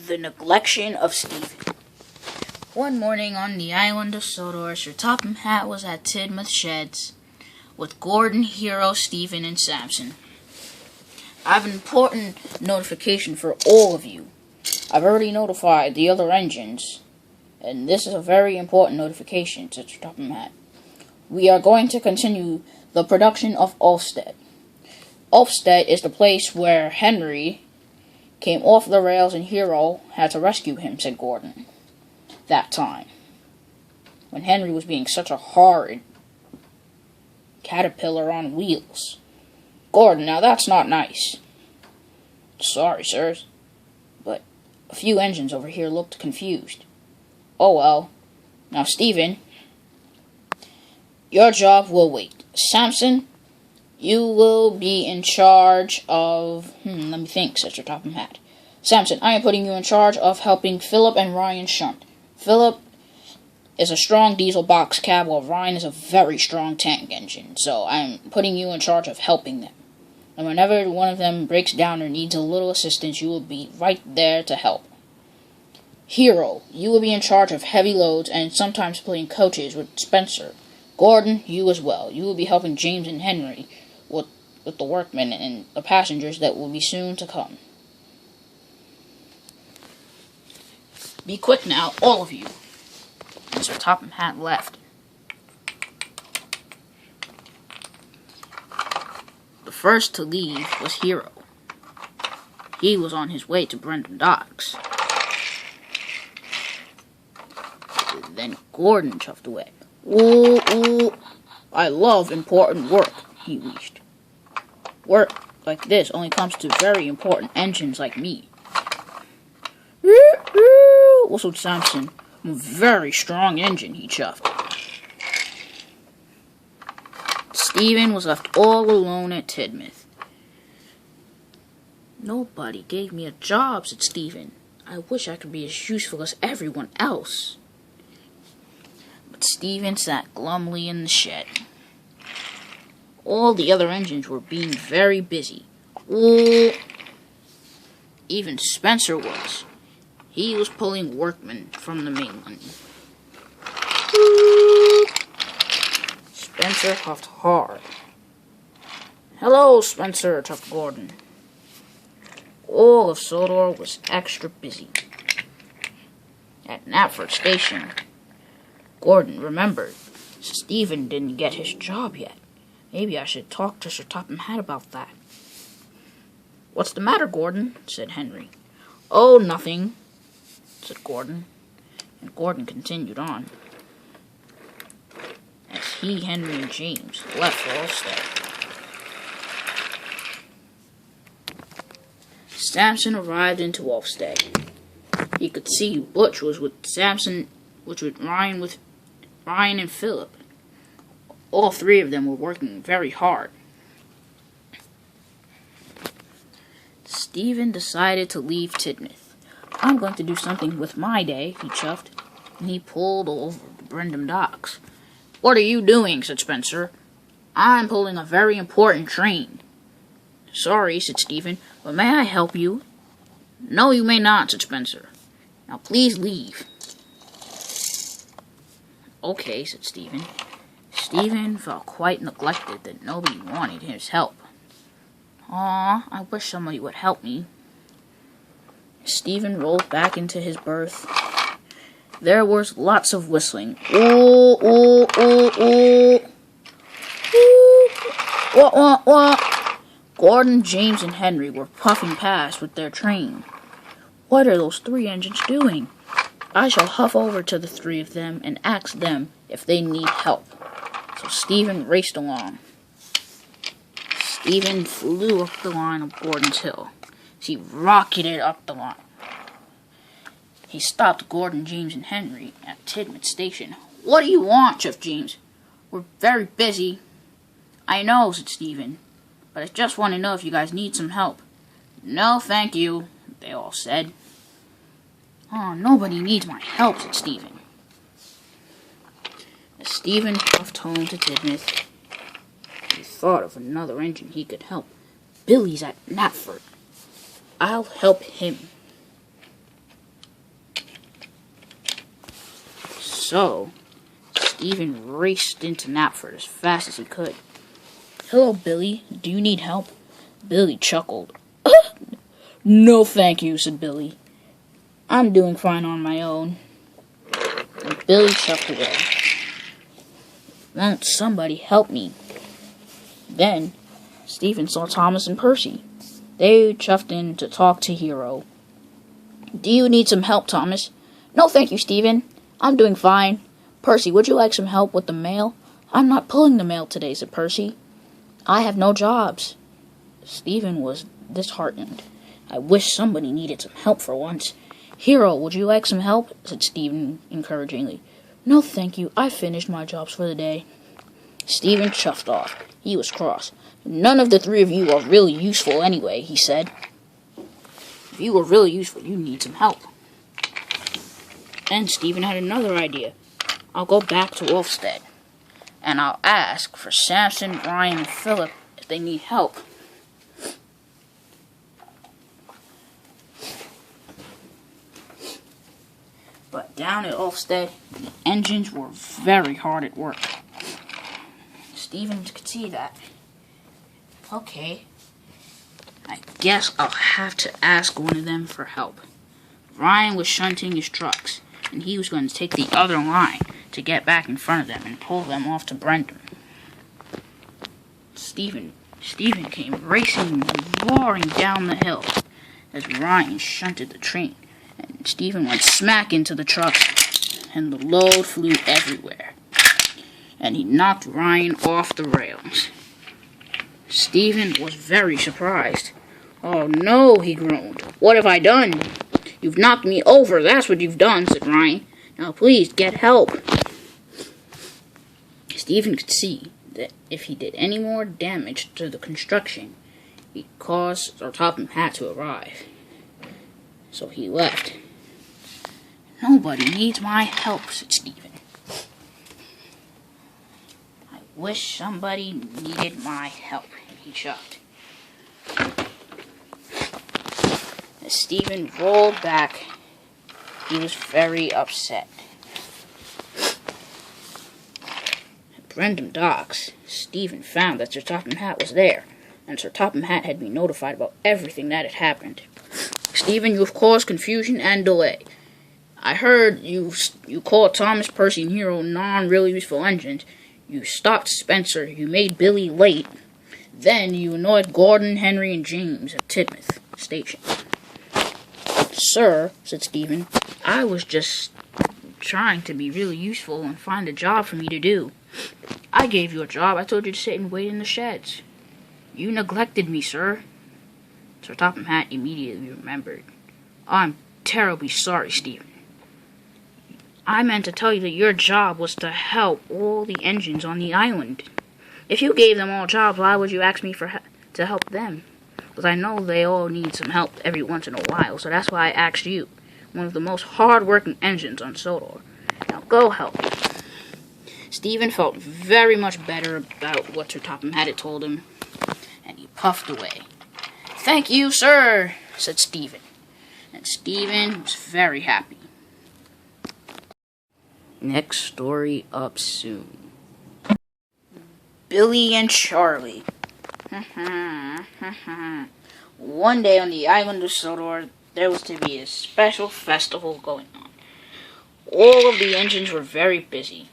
The Neglection of Stephen. One morning on the island of Sodor, Sir Topham Hatt was at Tidmouth Sheds with Gordon, Hero, Stephen, and Samson. I have an important notification for all of you. I've already notified the other engines, and this is a very important notification, said Sir Topham Hatt. We are going to continue the production of Ulfstead. Ulfstead is the place where Henry came off the rails and Hero had to rescue him, said Gordon. That time, when Henry was being such a horrid caterpillar on wheels. Gordon, now that's not nice. Sorry, sirs, but a few engines over here looked confused. Oh well. Now, Stephen, your job will wait. Samson, you will be in charge of... let me think, said Sir Topham Hatt. Samson, I am putting you in charge of helping Philip and Ryan shunt. Philip is a strong diesel box cab, while Ryan is a very strong tank engine, so I'm putting you in charge of helping them. And whenever one of them breaks down or needs a little assistance, you will be right there to help. Hero, you will be in charge of heavy loads and sometimes playing coaches with Spencer. Gordon, you as well. You will be helping James and Henry with the workmen and the passengers that will be soon to come. Be quick now, all of you. And Sir Topham Hatt left. The first to leave was Hero. He was on his way to Brendam Docks. Then Gordon chuffed away. Ooh, I love important work, he wheezed. Work like this only comes to very important engines like me. Whistled Samson. I'm a very strong engine, he chuffed. Stephen was left all alone at Tidmouth. Nobody gave me a job, said Stephen. I wish I could be as useful as everyone else. But Stephen sat glumly in the shed. All the other engines were being very busy. Even Spencer was. He was pulling workmen from the mainland. Spencer huffed hard. Hello, Spencer, chucked Gordon. All of Sodor was extra busy. At Knapford Station, Gordon remembered Stephen didn't get his job yet. Maybe I should talk to Sir Topham Hatt about that. What's the matter, Gordon? Said Henry. Oh, nothing, said Gordon. And Gordon continued on. As he, Henry, and James left for Ulfstead. Samson arrived into Ulfstead. He could see Butch was with Samson, which was Ryan and Philip. All three of them were working very hard. Stephen decided to leave Tidmouth. I'm going to do something with my day, he chuffed, and he pulled over to Brendam Docks. What are you doing? Said Spencer. I'm pulling a very important train. Sorry, said Stephen, but may I help you? No, you may not, said Spencer. Now please leave. Okay, said Stephen. Stephen felt quite neglected that nobody wanted his help. Aw, I wish somebody would help me. Stephen rolled back into his berth. There was lots of whistling. Ooh, ooh, ooh, ooh. Ooh. What? Gordon, James, and Henry were puffing past with their train. What are those three engines doing? I shall huff over to the three of them and ask them if they need help. So Stephen raced along. Stephen flew up the line of Gordon's Hill. He rocketed up the line. He stopped Gordon, James, and Henry at Tidmouth Station. What do you want, chuffed James? We're very busy. I know, said Stephen, but I just want to know if you guys need some help. No, thank you, they all said. Oh, nobody needs my help, said Stephen. As Stephen puffed home to Tidmouth, he thought of another engine he could help. Billy's at Knapford. I'll help him. So, Stephen raced into Knapford as fast as he could. "Hello, Billy. Do you need help?" Billy chuckled. "No, thank you," said Billy. "I'm doing fine on my own." And Billy chuckled away. "Won't somebody help me?" Then, Stephen saw Thomas and Percy. They chuffed in to talk to Hero. "Do you need some help, Thomas?" "No, thank you, Stephen. I'm doing fine." "Percy, would you like some help with the mail?" "I'm not pulling the mail today," said Percy. "I have no jobs." Stephen was disheartened. "I wish somebody needed some help for once." "Hero, would you like some help?" said Stephen encouragingly. "No, thank you. I finished my jobs for the day." Stephen chuffed off. He was cross. "None of the three of you are really useful anyway," he said. "If you were really useful, you need some help." Then Stephen had another idea. "I'll go back to Wolfstead, and I'll ask for Samson, Ryan, and Philip if they need help." But down at Wolfstead, the engines were very hard at work. Stephen could see that. "Okay, I guess I'll have to ask one of them for help." Ryan was shunting his trucks, and he was going to take the other line to get back in front of them and pull them off to Brendan. Stephen came racing and roaring down the hill as Ryan shunted the train, and Stephen went smack into the trucks, and the load flew everywhere, and he knocked Ryan off the rails. Stephen was very surprised. "Oh no," he groaned. "What have I done?" "You've knocked me over, that's what you've done," said Ryan. "Now please, get help." Stephen could see that if he did any more damage to the construction, he'd cause Sir Topham Hatt to arrive. So he left. "Nobody needs my help," said Stephen. "I wish somebody needed my help," he chuckled. As Stephen rolled back, he was very upset. At Brendam Docks, Stephen found that Sir Topham Hatt was there, and Sir Topham Hatt had been notified about everything that had happened. "Stephen, you have caused confusion and delay. I heard you called Thomas, Percy, and Hero non-really useful engines. You stopped Spencer. You made Billy late. Then you annoyed Gordon, Henry, and James at Tidmouth Station." "Sir," said Stephen, "I was just trying to be really useful and find a job for me to do. I gave you a job. I told you to sit and wait in the sheds. You neglected me, sir." Sir Topham Hatt immediately remembered. "I'm terribly sorry, Stephen. I meant to tell you that your job was to help all the engines on the island. If you gave them all jobs, why would you ask me to help them? Because I know they all need some help every once in a while, so that's why I asked you, one of the most hard-working engines on Sodor. Now go help." Stephen felt very much better about what Sir Topham had told him, and he puffed away. "Thank you, sir," said Stephen, and Stephen was very happy. Next story up soon. Billy and Charlie. One day on the island of Sodor, there was to be a special festival going on. All of the engines were very busy.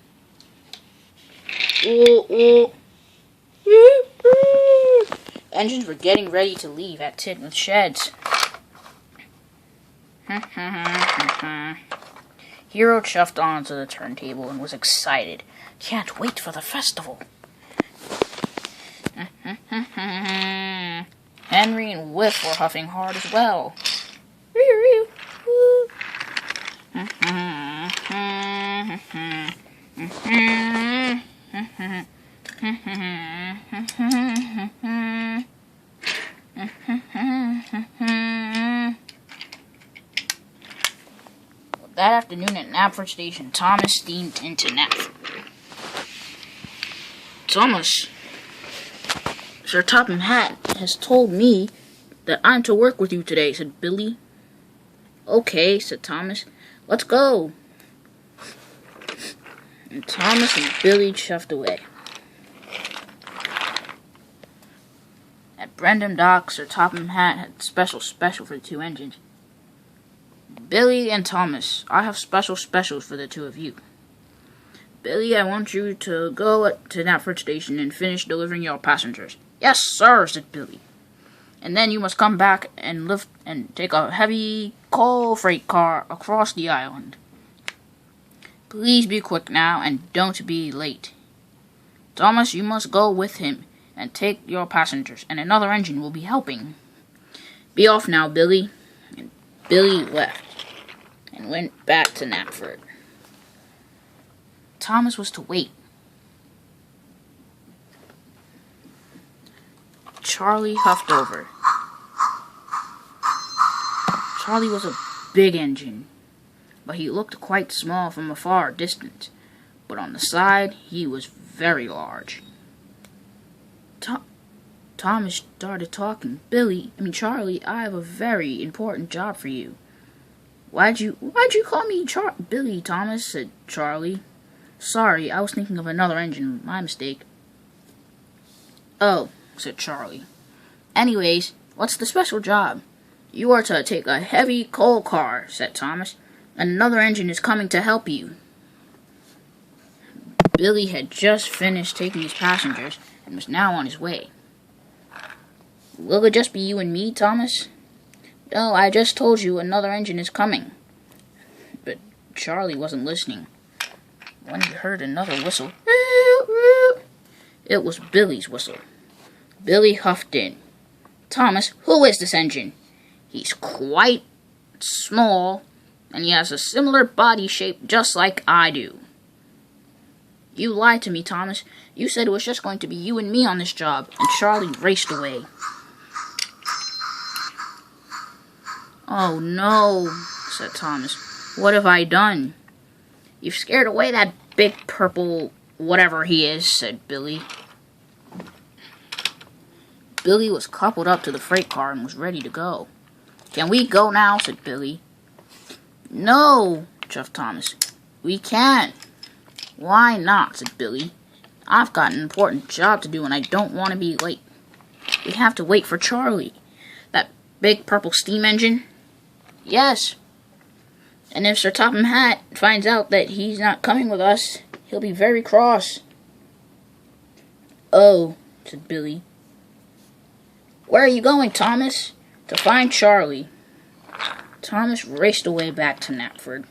Engines were getting ready to leave at Tidmouth Sheds. Hero chuffed onto the turntable and was excited. "Can't wait for the festival." Henry and Whiff were huffing hard as well. That afternoon at Knapford Station, Thomas steamed into Knapford. "Thomas, Sir Topham Hatt has told me that I'm to work with you today," said Billy. "Okay," said Thomas. "Let's go." And Thomas and Billy chuffed away. At Brendam Docks, Sir Topham Hatt had special for the two engines. Billy and Thomas, I have specials for the two of you. Billy, I want you to go to Knapford Station and finish delivering your passengers. Yes, sir, said Billy. And then you must come back and take a heavy coal freight car across the island. Please be quick now and don't be late. Thomas, you must go with him and take your passengers, and another engine will be helping. Be off now, Billy. And Billy left and went back to Knapford. Thomas was to wait. Charlie huffed over. Charlie was a big engine, but he looked quite small from a far distance. But on the side, he was very large. Thomas started talking. Charlie, I have a very important job for you. Why'd you call me Billy, Thomas? Said Charlie. Sorry, I was thinking of another engine. My mistake. Oh, said Charlie. Anyways, what's the special job? You are to take a heavy coal car, said Thomas. Another engine is coming to help you. Billy had just finished taking his passengers and was now on his way. Will it just be you and me, Thomas? No, I just told you another engine is coming. But Charlie wasn't listening. When he heard another whistle, it was Billy's whistle. Billy huffed in. Thomas, who is this engine? He's quite small, and he has a similar body shape just like I do. You lied to me, Thomas. You said it was just going to be you and me on this job, and Charlie raced away. Oh no, said Thomas. What have I done? You've scared away that big purple whatever he is, said Billy. Billy was coupled up to the freight car and was ready to go. Can we go now, said Billy. No, chuffed Thomas. We can't. Why not, said Billy. I've got an important job to do and I don't want to be late. We have to wait for Charlie. That big purple steam engine? Yes. And if Sir Topham Hatt finds out that he's not coming with us, he'll be very cross. Oh, said Billy. Where are you going, Thomas? To find Charlie. Thomas raced away back to Knapford.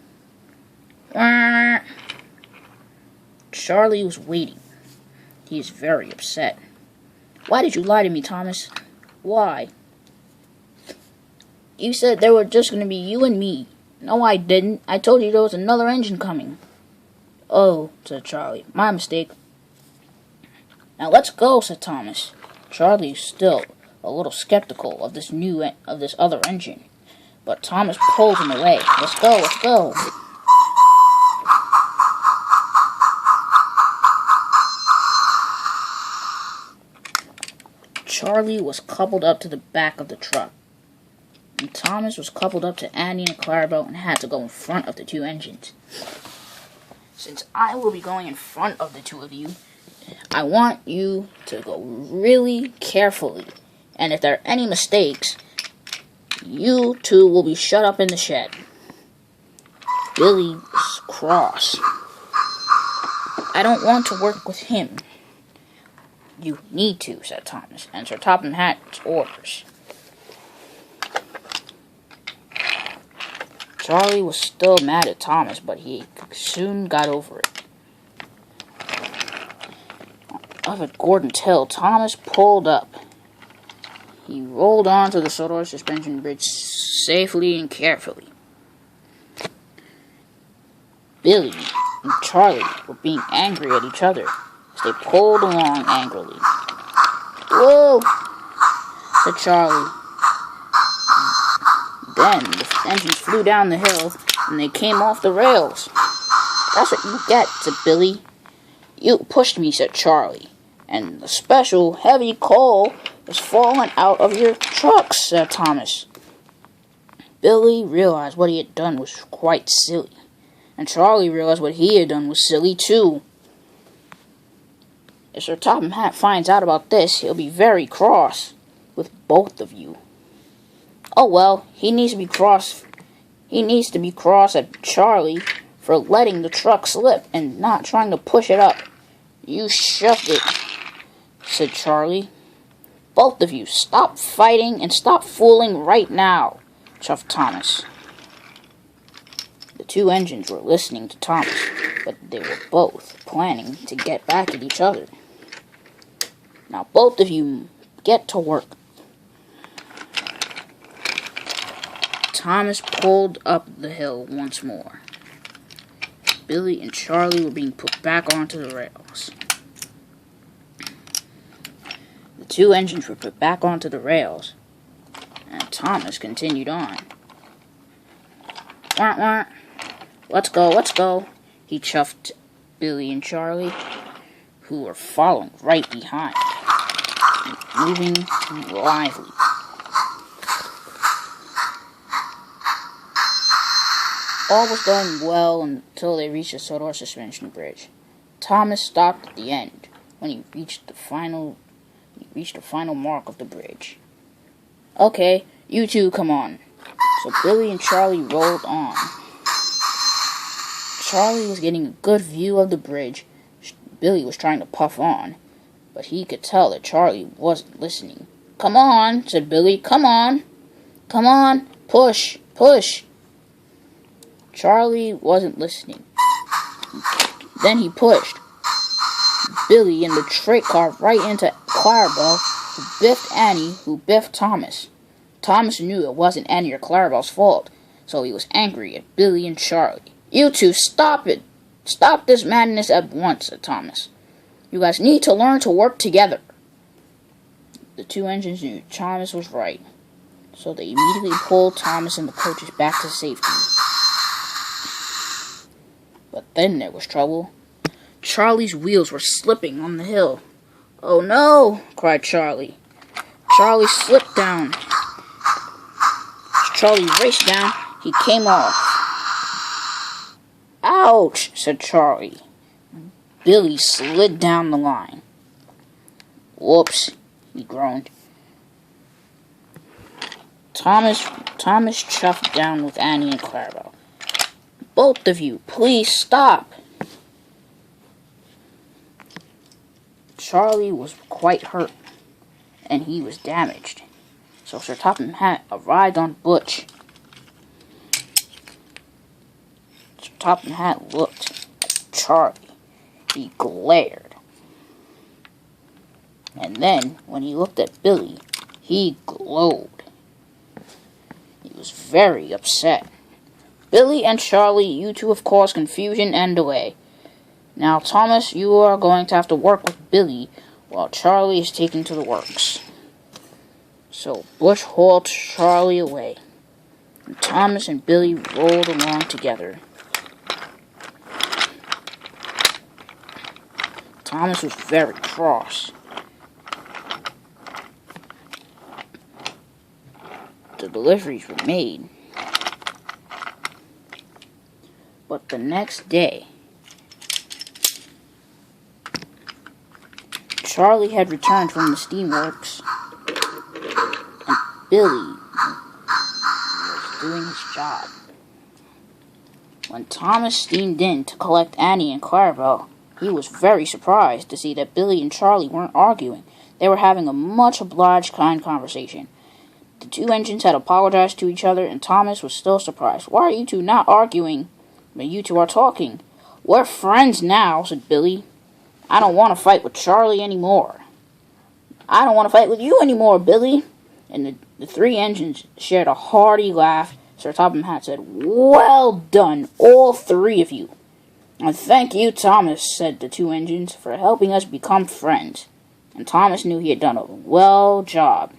Charlie was waiting. He is very upset. Why did you lie to me, Thomas? Why? You said there were just going to be you and me. No, I didn't. I told you there was another engine coming. Oh, said Charlie. My mistake. Now let's go, said Thomas. Charlie is still a little skeptical of this other engine. But Thomas pulled him away. Let's go, let's go. Charlie was coupled up to the back of the truck, and Thomas was coupled up to Annie and Clarabelle and had to go in front of the two engines. Since I will be going in front of the two of you, I want you to go really carefully, and if there are any mistakes, you two will be shut up in the shed. Billy was cross. I don't want to work with him. You need to, said Thomas, and Sir Topham Hatt's orders. Charlie was still mad at Thomas, but he soon got over it. Up at Gordon's Hill, Thomas pulled up. He rolled onto the Sodor suspension bridge safely and carefully. Billy and Charlie were being angry at each other as they pulled along angrily. Whoa, said Charlie. Then the engines flew down the hill and they came off the rails. That's what you get, said Billy. You pushed me, said Charlie. And the special heavy coal was falling out of your trucks, said Thomas. Billy realized what he had done was quite silly, and Charlie realized what he had done was silly too. If Sir Topham Hatt finds out about this, he'll be very cross with both of you. Oh well, he needs to be cross at Charlie for letting the truck slip and not trying to push it up. You shoved it, said Charlie. Both of you, stop fighting and stop fooling right now, chuffed Thomas. The two engines were listening to Thomas, but they were both planning to get back at each other. Now both of you get to work. Thomas pulled up the hill once more. Billy and Charlie were being put back onto the rails. The two engines were put back onto the rails, and Thomas continued on. Wah, wah. Let's go, he chuffed Billy and Charlie, who were following right behind, moving lively. All was going well until they reached the Sodor suspension bridge. Thomas stopped at the end when he reached the final mark of the bridge. Okay, you two come on. So Billy and Charlie rolled on. Charlie was getting a good view of the bridge. Billy was trying to puff on, but he could tell that Charlie wasn't listening. Come on, said Billy. Come on. Come on. Push. Push. Charlie wasn't listening. Then he pushed Billy in the freight car right into Clarabelle, who biffed Annie, who biffed Thomas. Thomas knew it wasn't Annie or Clarabelle's fault, so he was angry at Billy and Charlie. You two, stop it! Stop this madness at once, said Thomas. You guys need to learn to work together. The two engines knew Thomas was right, so they immediately pulled Thomas and the coaches back to safety. But then there was trouble. Charlie's wheels were slipping on the hill. Oh no, cried Charlie. Charlie slipped down. As Charlie raced down, he came off. Ouch, said Charlie. Billy slid down the line. Whoops, he groaned. Thomas chuffed down with Annie and Clarabelle. Both of you, please stop. Charlie was quite hurt, and he was damaged. So Sir Topham Hatt arrived on Butch. Sir Topham Hatt looked at Charlie. He glared. And then, when he looked at Billy, he glowed. He was very upset. Billy and Charlie, you two have caused confusion and delay. Now, Thomas, you are going to have to work with Billy while Charlie is taken to the works. So Butch hauled Charlie away, and Thomas and Billy rolled along together. Thomas was very cross. The deliveries were made. But the next day, Charlie had returned from the steamworks, and Billy was doing his job. When Thomas steamed in to collect Annie and Clarabelle, he was very surprised to see that Billy and Charlie weren't arguing. They were having a much obliged, kind conversation. The two engines had apologized to each other, and Thomas was still surprised. Why are you two not arguing? But you two are talking. We're friends now, said Billy. I don't want to fight with Charlie anymore. I don't want to fight with you anymore, Billy. And the three engines shared a hearty laugh. Sir Topham Hatt said, Well done, all three of you. And thank you, Thomas, said the two engines, for helping us become friends. And Thomas knew he had done a well job.